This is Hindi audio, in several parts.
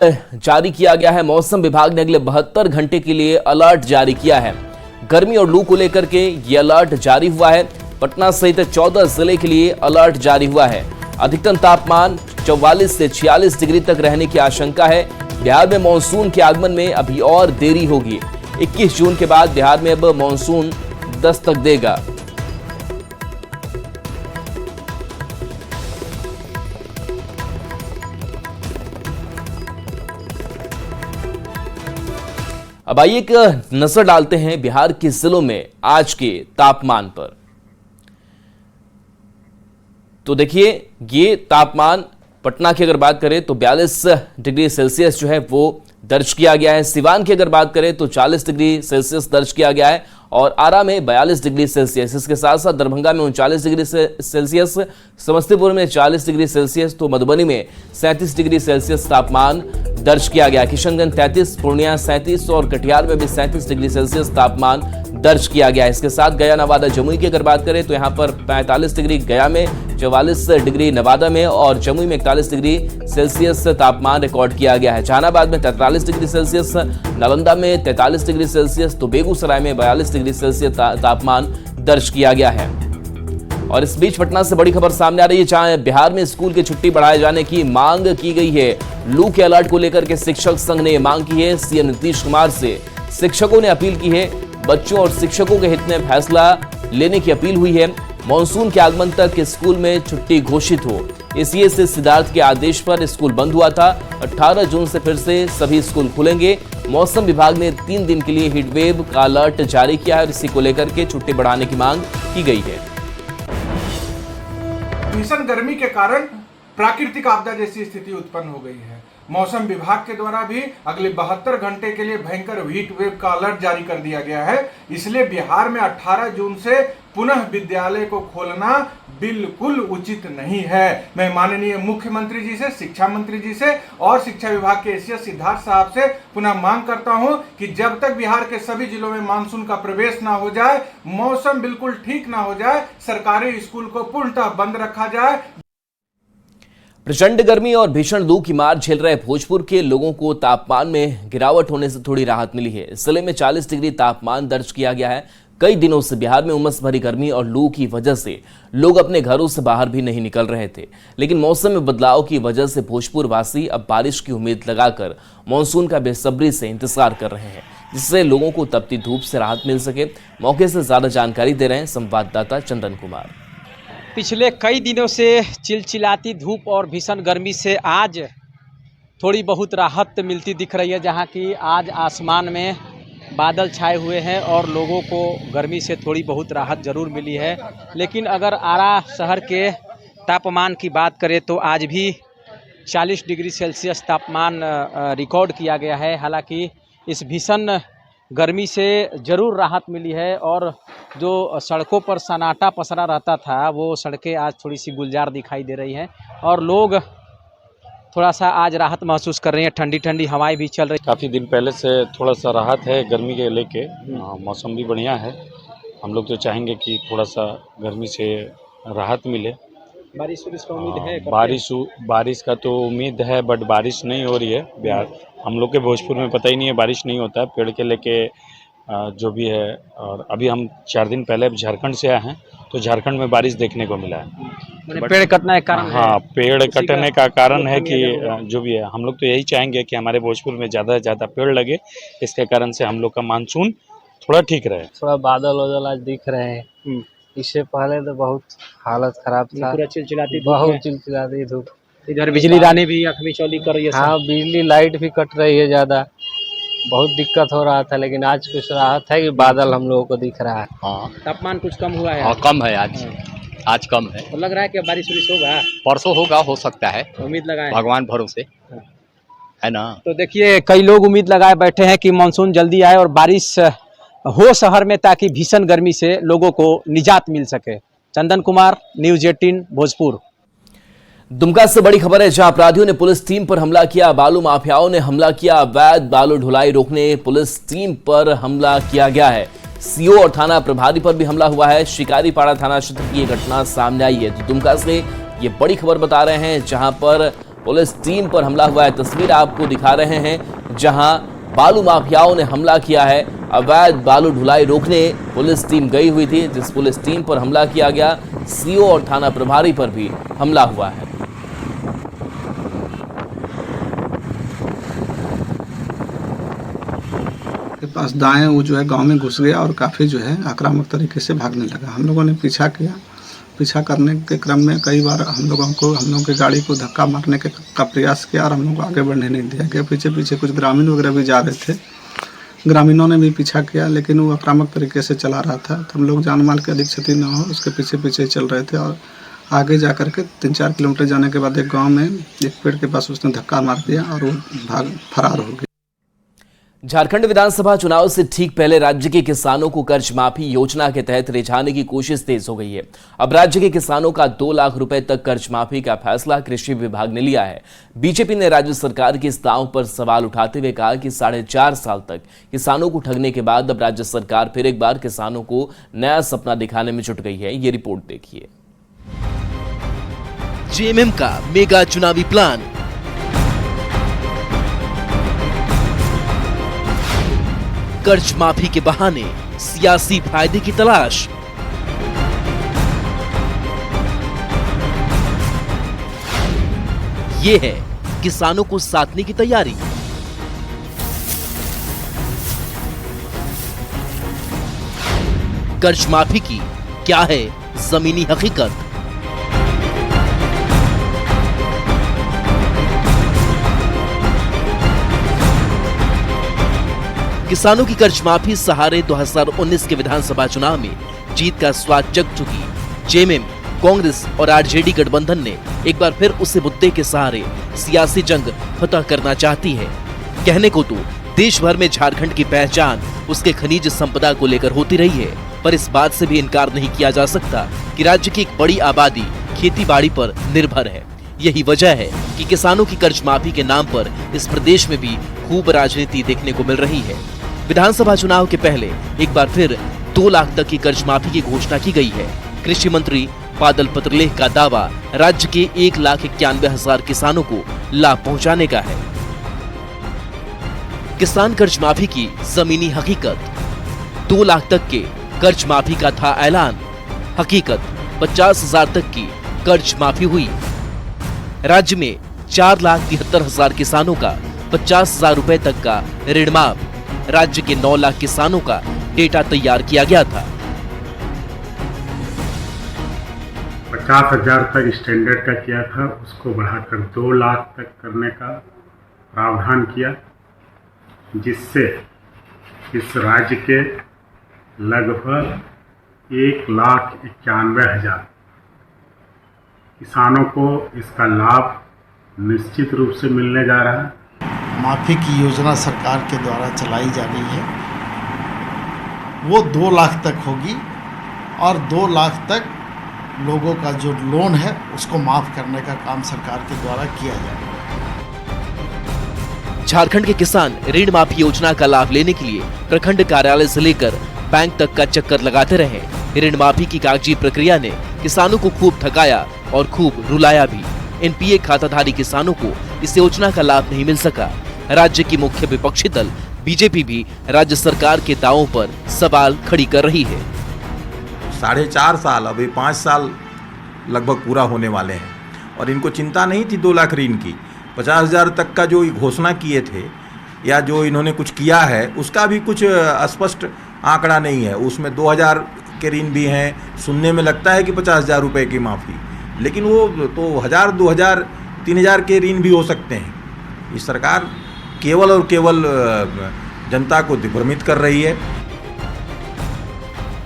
जारी किया गया है। मौसम विभाग ने अगले 72 घंटे के लिए अलर्ट जारी किया है। गर्मी और लू को लेकर के ये अलर्ट जारी हुआ है। पटना सहित 14 जिले के लिए अलर्ट जारी हुआ है। अधिकतम तापमान 44 से 46 डिग्री तक रहने की आशंका है। बिहार में मानसून के आगमन में अभी और देरी होगी। 21 जून के बाद बिहार में अब मानसून दस्तक देगा। अब आइए एक नजर डालते हैं बिहार के जिलों में आज के तापमान पर। तो देखिए, ये तापमान पटना की अगर बात करें तो 42 डिग्री सेल्सियस जो है वो दर्ज किया गया है। सिवान की अगर बात करें तो 40 डिग्री सेल्सियस दर्ज किया गया है और आरा में 42 डिग्री सेल्सियस। इसके साथ साथ दरभंगा में 39 डिग्री सेल्सियस, समस्तीपुर में 40 डिग्री सेल्सियस, तो मधुबनी में 37 डिग्री सेल्सियस तापमान दर्ज किया गया। किशनगंज 33, पूर्णिया 37 और कटिहार में भी 37 डिग्री सेल्सियस तापमान दर्ज किया गया है। इसके साथ गया, नवादा, जमुई की अगर बात करें तो यहाँ पर 45 डिग्री गया में, 44 डिग्री नवादा में और जमुई में 41 डिग्री सेल्सियस तापमान रिकॉर्ड किया गया है। जहानाबाद में 43 डिग्री सेल्सियस, नालंदा में 43 डिग्री सेल्सियस, तो बेगूसराय में 42 डिग्री सेल्सियस तापमान दर्ज किया गया है। और इस बीच पटना से बड़ी खबर सामने आ रही है, जहां बिहार में स्कूल की छुट्टी बढ़ाए जाने की मांग की गई है। लू के अलर्ट को लेकर के शिक्षक संघ ने मांग की है सीएम नीतीश कुमार से। शिक्षकों ने अपील की है, बच्चों और शिक्षकों के हित में फैसला लेने की अपील हुई है। मानसून के आगमन तक स्कूल में छुट्टी घोषित हो, इसलिए से सिद्धार्थ के आदेश पर स्कूल बंद हुआ था। 18 जून से फिर से सभी स्कूल खुलेंगे। मौसम विभाग ने 3 दिन के लिए हीटवेव का अलर्ट जारी किया है और इसी को लेकर के छुट्टी बढ़ाने की मांग की गई है। भीषण गर्मी के कारण प्राकृतिक आपदा जैसी स्थिति उत्पन्न हो गई है। मौसम विभाग के द्वारा भी अगले 72 घंटे के लिए भयंकर हीट वेव का अलर्ट जारी कर दिया गया है। इसलिए बिहार में 18 जून से पुनः विद्यालय को खोलना बिल्कुल उचित नहीं है। मैं माननीय मुख्यमंत्री जी से, शिक्षा मंत्री जी से और शिक्षा विभाग के एसीएस सिद्धार्थ साहब से पुनः मांग करता हूं कि जब तक बिहार के सभी जिलों में मानसून का प्रवेश ना हो जाए, मौसम बिल्कुल ठीक ना हो जाए, सरकारी स्कूल को पूर्णतः बंद रखा जाए। प्रचंड गर्मी और भीषण लू की मार झेल रहे भोजपुर के लोगों को तापमान में गिरावट होने से थोड़ी राहत मिली है। जिले में 40 डिग्री तापमान दर्ज किया गया है। कई दिनों से बिहार में उमस भरी गर्मी और लू की वजह से लोग अपने घरों से बाहर भी नहीं निकल रहे थे, लेकिन मौसम में बदलाव की वजह से भोजपुर वासी अब बारिश की उम्मीद लगाकर मानसून का बेसब्री से इंतजार कर रहे हैं, जिससे लोगों को तपती धूप से राहत मिल सके। मौके से ज्यादा जानकारी दे रहे हैं संवाददाता चंदन कुमार। पिछले कई दिनों से चिलचिलाती धूप और भीषण गर्मी से आज थोड़ी बहुत राहत मिलती दिख रही है, जहां की आज आसमान में बादल छाए हुए हैं और लोगों को गर्मी से थोड़ी बहुत राहत जरूर मिली है। लेकिन अगर आरा शहर के तापमान की बात करें तो आज भी 40 डिग्री सेल्सियस तापमान रिकॉर्ड किया गया है। हालांकि इस भीषण गर्मी से ज़रूर राहत मिली है और जो सड़कों पर सन्नाटा पसरा रहता था वो सड़कें आज थोड़ी सी गुलजार दिखाई दे रही हैं और लोग थोड़ा सा आज राहत महसूस कर रहे हैं। ठंडी ठंडी हवाएं भी चल रही। काफ़ी दिन पहले से थोड़ा सा राहत है गर्मी के लेके। मौसम भी बढ़िया है। हम लोग तो चाहेंगे कि थोड़ा सा गर्मी से राहत मिले। बारिश का उम्मीद है? बारिश का तो उम्मीद है, बट बारिश नहीं हो रही है। बिहार हम लोग के भोजपुर में पता ही नहीं है, बारिश नहीं होता है। पेड़ के लेके जो भी है, और अभी हम 4 दिन पहले झारखंड से आए हैं तो झारखंड में बारिश देखने को मिला है। पेड़ कटना एक कारण? हाँ, पेड़ कटने का कारण है कि जो भी है, हम लोग तो यही चाहेंगे कि हमारे भोजपुर में ज़्यादा से ज़्यादा पेड़ लगे। इसके कारण से हम लोग का मानसून थोड़ा ठीक रहे। थोड़ा बादल वादल आज दिख रहे हैं। इससे पहले तो बहुत हालत खराब था, पूरा चिलचिलाती धूप। इधर बिजली रानी भी अखमी चौली कर रही है। हाँ, बिजली लाइट भी कट रही है ज़्यादा, बहुत दिक्कत हो रहा था। लेकिन आज कुछ राहत है कि बादल हम लोगों को दिख रहा है। हाँ, तापमान कुछ कम हुआ है। हाँ, कम है आज कम है। तो लग रहा है कि बारिश होगा, परसों होगा, हो सकता है। उम्मीद लगाए भगवान भरोसे, है ना। तो देखिए, कई लोग उम्मीद लगाए बैठे हैं कि मानसून जल्दी आए और बारिश हो शहर में, ताकि भीषण गर्मी से लोगों को निजात मिल सके। चंदन कुमार, न्यूज़ 18 भोजपुर। दुमका से बड़ी खबर है, जहां अपराधियों ने पुलिस टीम पर हमला किया। बालू माफियाओं ने हमला किया। अवैध बालू ढुलाई रोकने पुलिस टीम पर हमला किया गया है। सीओ और थाना प्रभारी पर भी हमला हुआ है। शिकारीपाड़ा थाना क्षेत्र की यह घटना सामने आई है। तो दुमका से ये बड़ी खबर बता रहे हैं, जहां पर पुलिस टीम पर हमला हुआ है। तस्वीर आपको दिखा रहे हैं जहां बालू माफियाओं ने हमला किया है। अवैध बालू ढुलाई रोकने पुलिस टीम गई हुई थी, जिस पुलिस टीम पर हमला किया गया। सीओ और थाना प्रभारी पर भी हमला हुआ है। के पास दाएं वो जो है गांव में घुस गया और काफ़ी जो है आक्रामक तरीके से भागने लगा। हम लोगों ने पीछा किया। पीछा करने के क्रम में कई बार हम लोगों की गाड़ी को धक्का मारने का प्रयास किया और हम लोग को आगे बढ़ने नहीं दिया गया। पीछे पीछे कुछ ग्रामीण वगैरह भी जा रहे थे। ग्रामीणों ने भी पीछा किया, लेकिन वो आक्रामक तरीके से चला रहा था, तो हम लोग जान माल की अधिक क्षति न हो उसके पीछे पीछे चल रहे थे। और आगे जा कर के 3-4 किलोमीटर जाने के बाद एक गाँव में एक पेड़ के पास उसने धक्का मार दिया और वो फरार हो गया। झारखंड विधानसभा चुनाव से ठीक पहले राज्य के किसानों को कर्ज माफी योजना के तहत रिझाने की कोशिश तेज हो गई है। अब राज्य के किसानों का 2 लाख रुपए तक कर्ज माफी का फैसला कृषि विभाग ने लिया है। बीजेपी ने राज्य सरकार के इस दांव पर सवाल उठाते हुए कहा कि 4.5 साल तक किसानों को ठगने के बाद अब राज्य सरकार फिर एक बार किसानों को नया सपना दिखाने में जुट गई है। ये रिपोर्ट देखिए। जेएमएम का मेगा चुनावी प्लान, कर्ज माफी के बहाने सियासी फायदे की तलाश, ये है किसानों को साधने की तैयारी। कर्ज माफी की क्या है जमीनी हकीकत? किसानों की कर्ज माफी सहारे 2019 के विधानसभा चुनाव में जीत का स्वाद चख चुकी जेएमएम, कांग्रेस और आरजेडी गठबंधन ने एक बार फिर उसी मुद्दे के सहारे सियासी जंग फतह करना चाहती है। कहने को तो देश भर में झारखंड की पहचान उसके खनिज संपदा को लेकर होती रही है, पर इस बात से भी इनकार नहीं किया जा सकता कि राज्य की एक बड़ी आबादी खेती बाड़ी पर निर्भर है। यही वजह है कि किसानों की कर्ज माफी के नाम पर इस प्रदेश में भी खूब राजनीति देखने को मिल रही है। विधानसभा चुनाव के पहले एक बार फिर 2 लाख तक की कर्ज माफी की घोषणा की गई है। कृषि मंत्री बादल पत्रलेख का दावा राज्य के 1,91,000 किसानों को लाभ पहुंचाने का है। किसान कर्ज माफी की जमीनी हकीकत, 2 लाख तक के कर्ज माफी का था ऐलान। हकीकत 50,000 तक की कर्ज माफी हुई। राज्य में 4,73,000 किसानों का 50,000 रुपए तक का ऋण माफ। राज्य के 9 लाख किसानों का डेटा तैयार किया गया था। 50,000 तक स्टैंडर्ड का किया था, उसको बढ़ाकर 2 लाख तक करने का प्रावधान किया, जिससे इस राज्य के लगभग 1,91,000 किसानों को इसका लाभ निश्चित रूप से मिलने जा रहा है। माफ़ी की योजना सरकार के द्वारा चलाई जा रही है, वो 2 लाख तक होगी और 2 लाख तक लोगों का जो लोन है उसको माफ़ करने का काम सरकार के द्वारा किया जाएगा। झारखंड के किसान ऋण माफी योजना का लाभ लेने के लिए प्रखंड कार्यालय से लेकर बैंक तक का चक्कर लगाते रहे। ऋण माफी की कागजी प्रक्रिया ने किसानों को खूब ठगाया और खूब रुलाया भी। एनपीए खाताधारी किसानों को इस योजना का लाभ नहीं मिल सका। राज्य की मुख्य विपक्षी दल बीजेपी भी राज्य सरकार के दावों पर सवाल खड़ी कर रही है। 4.5 साल, अभी 5 साल लगभग पूरा होने वाले हैं और इनको चिंता नहीं थी 2 लाख ऋण की। 50,000 तक का जो घोषणा किए थे या जो इन्होंने कुछ किया है उसका भी कुछ स्पष्ट आंकड़ा नहीं है। उसमें 2,000 के ऋण भी हैं, सुनने में लगता है कि 50,000 रुपये की माफ़ी, लेकिन वो तो 1,000, 2,000, 3,000 के ऋण भी हो सकते हैं। ये सरकार केवल और केवल जनता को दिग्भ्रमित कर रही है।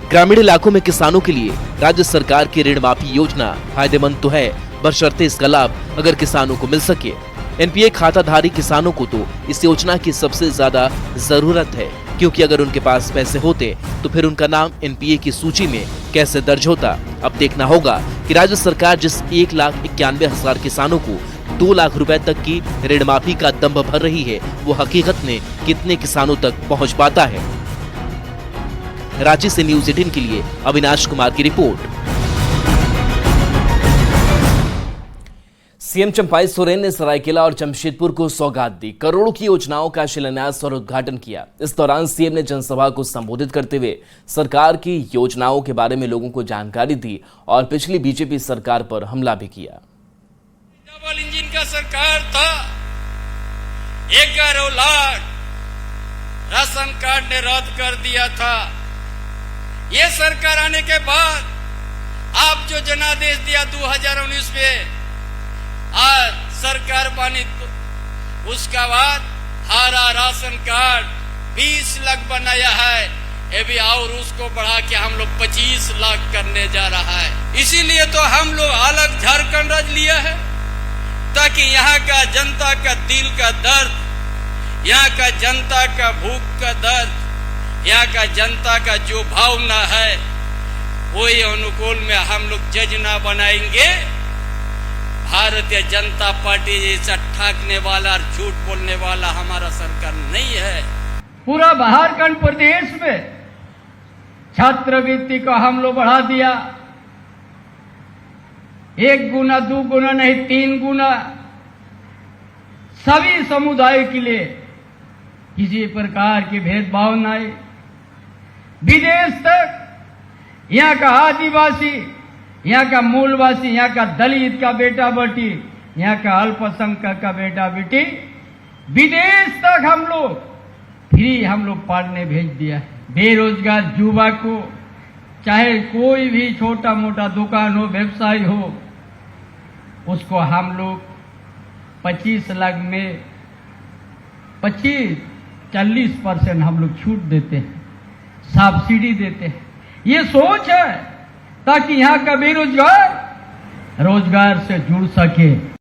ग्रामीण इलाकों में किसानों के लिए राज्य सरकार की ऋण माफी योजना फायदेमंद तो है, बशर्ते इसका लाभ अगर किसानों को मिल सके। एनपीए खाताधारी किसानों को तो इस योजना की सबसे ज्यादा जरूरत है, क्योंकि अगर उनके पास पैसे होते तो फिर उनका नाम एनपीए की सूची में कैसे दर्ज होता। अब देखना होगा कि राज्य सरकार जिस 1,91,000 किसानों को 2 लाख रुपए तक की ऋण माफी का दंभ भर रही है, वो हकीकत में कितने किसानों तक पहुंच पाता है। रांची से न्यूज़ 18 के लिए अविनाश कुमार की रिपोर्ट। सीएम चंपाई सोरेन ने सरायकेला और जमशेदपुर को सौगात दी, करोड़ों की योजनाओं का शिलान्यास और उद्घाटन किया। इस दौरान सीएम ने जनसभा को संबोधित करते हुए सरकार की योजनाओं के बारे में लोगों को जानकारी दी और पिछली बीजेपी सरकार पर हमला भी किया। डबल इंजन का सरकार था, 11 लाख राशन कार्ड ने रद्द कर दिया था। ये सरकार आने के बाद आप जो जनादेश दिया 2019 में, आज सरकार बनी तो उसका बाद हरा राशन कार्ड 20 लाख बनाया है, ये भी और उसको बढ़ा के हम लोग 25 लाख करने जा रहा है। इसीलिए तो हम लोग अलग झारखंड राज्य लिया है, ताकि यहाँ का जनता का दिल का दर्द, यहाँ का जनता का भूख का दर्द, यहाँ का जनता का जो भावना है वही अनुकूल में हम लोग जज ना बनाएंगे। भारतीय जनता पार्टी जैसा ठगने वाला और झूठ बोलने वाला हमारा सरकार नहीं है। पूरा झारखंड प्रदेश में छात्रवृत्ति को हम लोग बढ़ा दिया, 1 गुना 2 गुना नहीं 3 गुना, सभी समुदाय के लिए किसी प्रकार की भेदभाव नहीं। विदेश तक यहाँ का आदिवासी, यहाँ का मूलवासी, यहाँ का दलित का बेटा बेटी, यहाँ का अल्पसंख्यक का बेटा बेटी, विदेश तक हम लोग पढ़ने भेज दिया है। बेरोजगार युवा को चाहे कोई भी छोटा मोटा दुकान हो, व्यवसाय हो, उसको हम लोग 25 लाख में 40% हम लोग छूट देते हैं, सब्सिडी देते हैं। ये सोच है ताकि यहाँ का बेरोजगार रोजगार से जुड़ सके।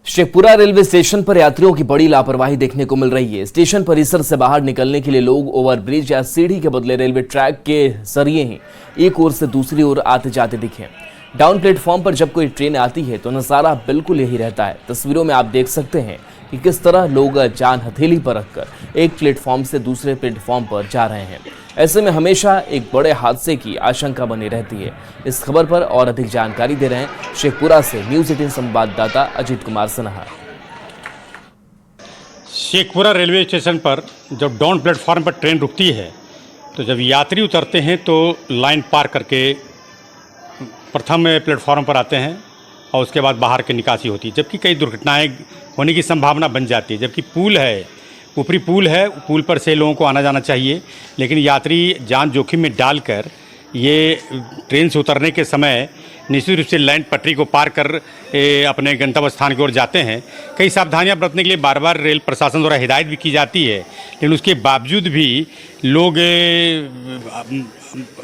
शेखपुरा रेलवे स्टेशन पर यात्रियों की बड़ी लापरवाही देखने को मिल रही है। स्टेशन परिसर से बाहर निकलने के लिए लोग ओवरब्रिज या सीढ़ी के बदले रेलवे ट्रैक के जरिए ही एक ओर से दूसरी ओर आते जाते दिखे। डाउन प्लेटफॉर्म पर जब कोई ट्रेन आती है तो नजारा बिल्कुल यही रहता है। तस्वीरों में आप देख सकते हैं कि किस तरह लोग जान हथेली पर रखकर एक प्लेटफॉर्म से दूसरे प्लेटफॉर्म पर जा रहे हैं। ऐसे में हमेशा एक बड़े हादसे की आशंका बनी रहती है। इस खबर पर और अधिक जानकारी दे रहे हैं शेखपुरा से न्यूज़ 18 संवाददाता अजीत कुमार सिन्हा। शेखपुरा रेलवे स्टेशन पर जब डाउन प्लेटफॉर्म पर ट्रेन रुकती है तो जब यात्री उतरते हैं तो लाइन पार करके प्रथम प्लेटफॉर्म पर आते हैं और उसके बाद बाहर की निकासी होती है, जबकि कई दुर्घटनाएं होने की संभावना बन जाती है। जबकि पुल है, ऊपरी पुल है, पुल पर से लोगों को आना जाना चाहिए, लेकिन यात्री जान जोखिम में डालकर ये ट्रेन से उतरने के समय निश्चित रूप से लाइन पटरी को पार कर अपने गंतव्य स्थान की ओर जाते हैं। कई सावधानियां बरतने के लिए बार बार रेल प्रशासन द्वारा हिदायत भी की जाती है, लेकिन उसके बावजूद भी लोग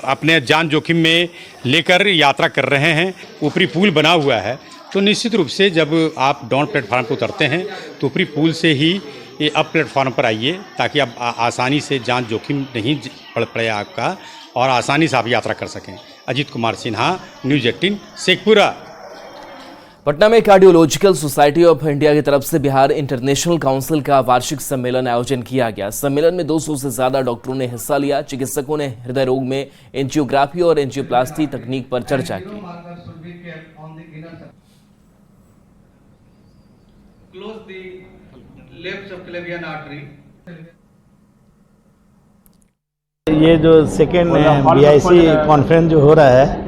अपने जान जोखिम में लेकर यात्रा कर रहे हैं। ऊपरी पुल बना हुआ है तो निश्चित रूप से जब आप डाउन प्लेटफॉर्म पर उतरते हैं तो ऊपरी पुल से ही ये अप प्लेटफॉर्म पर आइए, ताकि आप आसानी से जान जोखिम नहीं पड़ पड़े आपका और आसानी से आप यात्रा कर सकें। अजीत कुमार सिन्हा, न्यूज़ 18 शेखपुरा। पटना में कार्डियोलॉजिकल सोसाइटी ऑफ इंडिया की तरफ से बिहार इंटरनेशनल काउंसिल का वार्षिक सम्मेलन आयोजन किया गया। सम्मेलन में 200 से ज्यादा डॉक्टरों ने हिस्सा लिया। चिकित्सकों ने हृदय रोग में एंजियोग्राफी और एंजियोप्लास्टी तकनीक पर चर्चा की। ये जो सेकेंड BIC कॉन्फ्रेंस जो हो रहा है,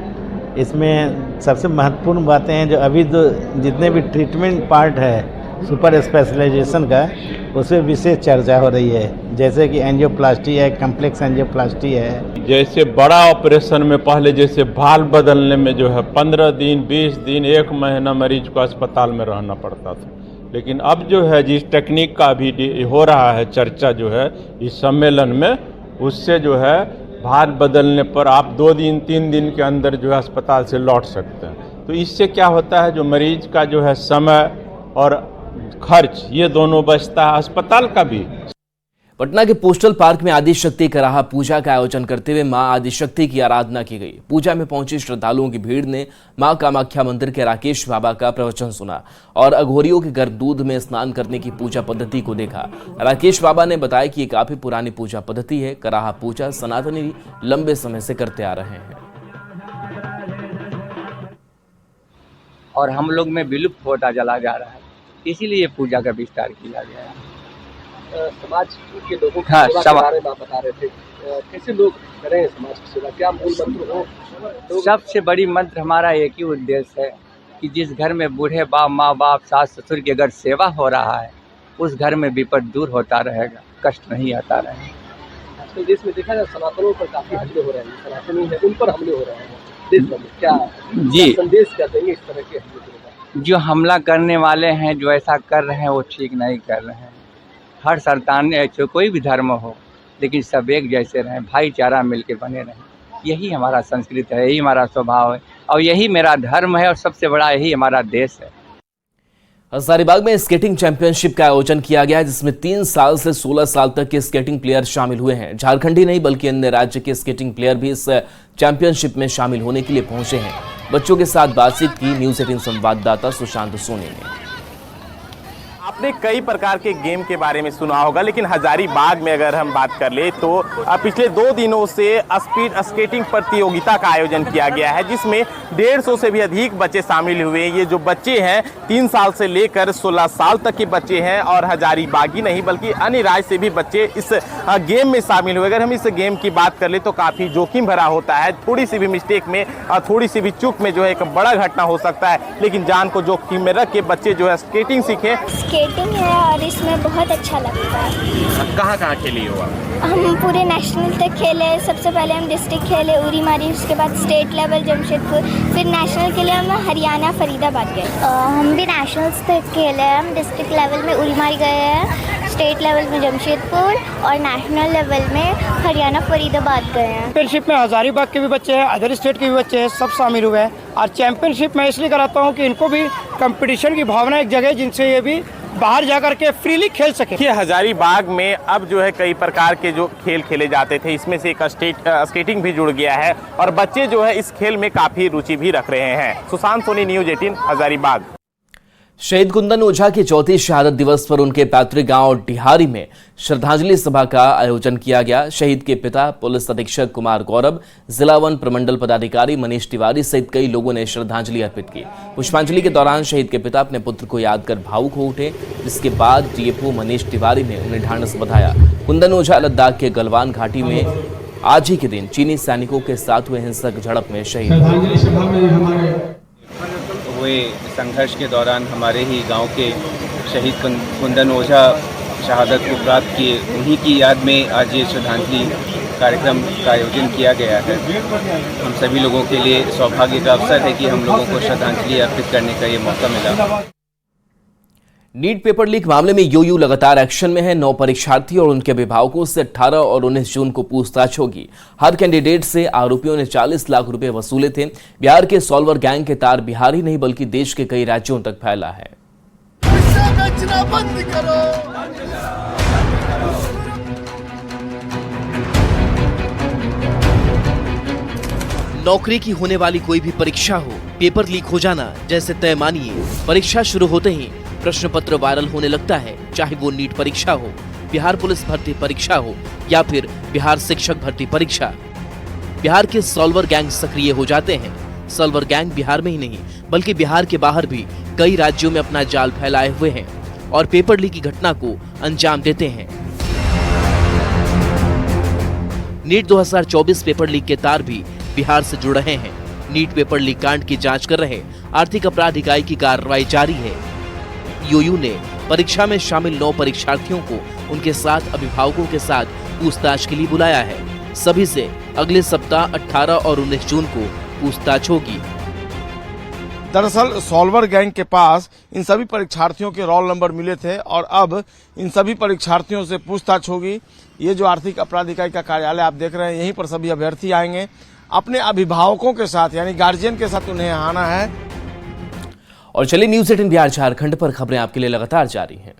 इसमें सबसे महत्वपूर्ण बातें हैं जो अभी जो जितने भी ट्रीटमेंट पार्ट है सुपर स्पेशलाइजेशन का, उसमें विशेष चर्चा हो रही है। जैसे कि एंजियोप्लास्टी है, कम्प्लेक्स एंजियोप्लास्टी है। जैसे बड़ा ऑपरेशन में पहले जैसे भाल बदलने में जो है 15 दिन, 20 दिन, 1 महीना मरीज को अस्पताल में रहना पड़ता था, लेकिन अब जो है जिस टेक्निक का भी हो रहा है चर्चा जो है इस सम्मेलन में, उससे जो है भार बदलने पर आप 2 दिन 3 दिन के अंदर जो है अस्पताल से लौट सकते हैं। तो इससे क्या होता है, जो मरीज का जो है समय और खर्च ये दोनों बचता है, अस्पताल का भी। पटना के पोस्टल पार्क में आदिशक्ति कराहा पूजा का आयोजन करते हुए मां आदिशक्ति की आराधना की गई। पूजा में पहुंचे श्रद्धालुओं की भीड़ ने मां कामाख्या मंदिर के राकेश बाबा का प्रवचन सुना और अघोरियों के गर्भ दूध में स्नान करने की पूजा पद्धति को देखा। राकेश बाबा ने बताया कि ये काफी पुरानी पूजा पद्धति है। कराहा पूजा सनातनी लंबे समय से करते आ रहे हैं। और हम लोग में विलुप्त होता चला जा रहा है, इसीलिए पूजा का विस्तार किया गया है। समाज के लोगों की हाँ, सेवा के बारे में आप बता रहे थे, कैसे लोग करें समाज की सेवा, क्या मूल मंत्र हो? तो सबसे बड़ी मंत्र हमारा एक ही उद्देश्य है कि जिस घर में बूढ़े बाप, माँ बाप, सास ससुर की अगर सेवा हो रहा है, उस घर में विपद दूर होता रहेगा, कष्ट नहीं आता रहेगा। आजकल देश में देखा जाए सनातनों पर काफी हमले हो रहे हैं, सनातनी है उन पर हमले हो रहे हैं देश भर में, क्या जी संदेश क्या देंगे इस तरह के हमले को? जो हमला करने वाले हैं, जो ऐसा कर रहे हैं, वो ठीक नहीं कर रहे हैं। हर संतान कोई भी धर्म हो, लेकिन सब एक जैसे रहें, भाईचारा मिलके बने रहें, यही हमारा संस्कृति है, यही हमारा स्वभाव है और यही मेरा धर्म है और सबसे बड़ा यही हमारा देश है। हजारीबाग में स्केटिंग चैंपियनशिप का आयोजन किया गया है, जिसमें 3 साल से 16 साल तक के स्केटिंग प्लेयर शामिल हुए हैं। झारखंडी नहीं बल्कि अन्य राज्य के स्केटिंग प्लेयर भी इस चैंपियनशिप में शामिल होने के लिए पहुंचे हैं। बच्चों के साथ बातचीत की न्यूज 18 संवाददाता सुशांत सोनी ने। आपने कई प्रकार के गेम के बारे में सुना होगा, लेकिन हजारीबाग में अगर हम बात कर ले तो पिछले 2 दिनों से स्पीड स्केटिंग प्रतियोगिता का आयोजन किया गया है, जिसमें 150 से भी अधिक बच्चे शामिल हुए। ये जो बच्चे हैं 3 साल से लेकर 16 साल तक के बच्चे हैं और हजारीबागी नहीं बल्कि अन्य राज्य से भी बच्चे इस गेम में शामिल हुए। अगर हम इस गेम की बात कर ले तो काफ़ी जोखिम भरा होता है, थोड़ी सी भी मिस्टेक में, थोड़ी सी भी चूक में जो है एक बड़ा घटना हो सकता है, लेकिन जान को जोखिम में रख के बच्चे जो है स्केटिंग सीखें। स्केटिंग है और इसमें बहुत अच्छा लगता है। कहाँ खेली हो आप? हम पूरे नेशनल तक खेले। सबसे पहले हम डिस्ट्रिक्ट खेले उरी मारी, उसके बाद स्टेट लेवल जमशेदपुर, फिर नेशनल के लिए हम हरियाणा फरीदाबाद गए। हम भी नेशनल्स तक खेले हैं। हम डिस्ट्रिक्ट लेवल में उरी मारी गए हैं, स्टेट लेवल में जमशेदपुर और नेशनल लेवल में हरियाणा फरीदाबाद गए हैं। चैंपियनशिप में हजारीबाग के भी बच्चे हैं, अदर स्टेट के भी बच्चे हैं, सब शामिल हुए हैं। और चैंपियनशिप मैं इसलिए कराता हूँ कि इनको भी कंपटीशन की भावना एक जगह, जिनसे ये भी बाहर जाकर के फ्रीली खेल सके। ये हजारीबाग में अब जो है कई प्रकार के जो खेल खेले जाते थे, इसमें से एक स्केटिंग भी जुड़ गया है और बच्चे जो है इस खेल में काफी रुचि भी रख रहे हैं। सुशांत सोनी, न्यूज 18 हजारीबाग। शहीद कुंदन ओझा की चौथी शहादत दिवस पर उनके पैतृक गांव डिहारी में श्रद्धांजलि सभा का आयोजन किया गया। शहीद के पिता पुलिस अधीक्षक कुमार गौरव, जिला वन प्रमंडल पदाधिकारी मनीष तिवारी सहित कई लोगों ने श्रद्धांजलि अर्पित की। पुष्पांजलि के दौरान शहीद के पिता अपने पुत्र को याद कर भावुक हो उठे, जिसके बाद डीएफओ मनीष तिवारी ने उन्हें ढांढस बंधाया। कुंदन ओझा लद्दाख के गलवान घाटी में आज ही के दिन चीनी सैनिकों के साथ हुए हिंसक झड़प में शहीद हुए संघर्ष के दौरान हमारे ही गांव के शहीद कुंदन ओझा शहादत को प्राप्त किए, उन्हीं की याद में आज ये श्रद्धांजलि कार्यक्रम का आयोजन किया गया है। हम सभी लोगों के लिए सौभाग्य का अवसर है कि हम लोगों को श्रद्धांजलि अर्पित करने का ये मौका मिला। नीट पेपर लीक मामले में यूयू लगातार एक्शन में है। 9 परीक्षार्थी और उनके अभिभावकों से 18 और 19 जून को पूछताछ होगी। हर कैंडिडेट से आरोपियों ने 40 लाख रुपए वसूले थे। बिहार के सॉल्वर गैंग के तार बिहार ही नहीं बल्कि देश के कई राज्यों तक फैला है। बंद करो। नौकरी की होने वाली कोई भी परीक्षा हो, पेपर लीक हो जाना जैसे तय मानिए। परीक्षा शुरू होते ही प्रश्न पत्र वायरल होने लगता है, चाहे वो नीट परीक्षा हो, बिहार पुलिस भर्ती परीक्षा हो या फिर बिहार शिक्षक भर्ती परीक्षा। बिहार के सॉल्वर गैंग सक्रिय हो जाते हैं। सॉल्वर गैंग बिहार में ही नहीं बल्कि बिहार के बाहर भी कई राज्यों में अपना जाल फैलाए हुए हैं और पेपर लीक की घटना को अंजाम देते हैं। नीट 2024 पेपर लीक के तार भी बिहार से जुड़ रहे हैं। नीट पेपर लीक कांड की जांच कर रहे आर्थिक अपराध इकाई की कार्रवाई जारी है। यूयू ने परीक्षा में शामिल 9 परीक्षार्थियों को उनके साथ अभिभावकों के साथ पूछताछ के लिए बुलाया है। सभी से अगले सप्ताह 18 और 19 जून को पूछताछ होगी। दरअसल सॉल्वर गैंग के पास इन सभी परीक्षार्थियों के रोल नंबर मिले थे और अब इन सभी परीक्षार्थियों से पूछताछ होगी। ये जो आर्थिक अपराध इकाई का कार्यालय आप देख रहे हैं, यहीं पर सभी अभ्यर्थी आएंगे। अपने अभिभावकों के साथ यानी गार्जियन के साथ उन्हें आना है। और चलिए न्यूज 18 बिहार झारखंड पर खबरें आपके लिए लगातार जारी हैं।